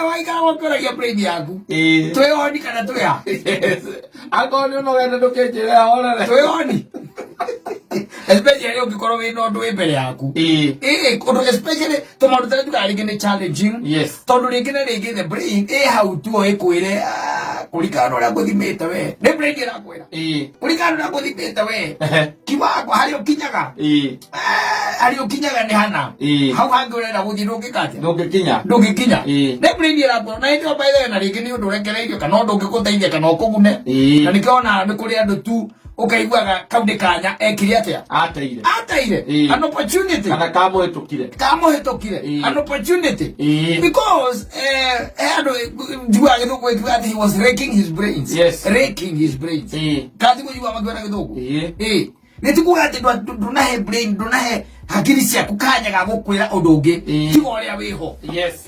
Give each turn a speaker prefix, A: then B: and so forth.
A: waikara wakoragia brain yaku. Twehoni kana twea.
B: Angoni no wenda ndukinjira horere.
A: Twehoni. Especially ukikorwo wina undu wi mbere yaku. Kundu especially tomaru tare tukarige ni challenging.
B: Yes.
A: Tondu ringi na ringi the brain how tu ikwire kurikana uria guthimite we. Ni brain irakwira. Kurikana uria guthimite we. Kiwango hari ukinyaga. Hari ukinyaga ni hana. Hau hangi urenda guthii ndungikate. Ndungikinya. Ni brain irakwira na ndio by the na ringi ni undu urekereirio kana undu ungikuteithia kana ukugune. Na nikiona ni kuri andu tu ukaiguaga kaunde kanya ekire atia ateire an opportunity
B: kana
A: kamuhitukire an opportunity because jua githugu that he was raking his brains.
B: Yes.
A: Raking his brains kazi kujua magwera githugu nitikuga ati ndunahe brain ndunahe hakiri cia kukanya ga gukwira undu ungi tigo ria wiho.
B: Yes.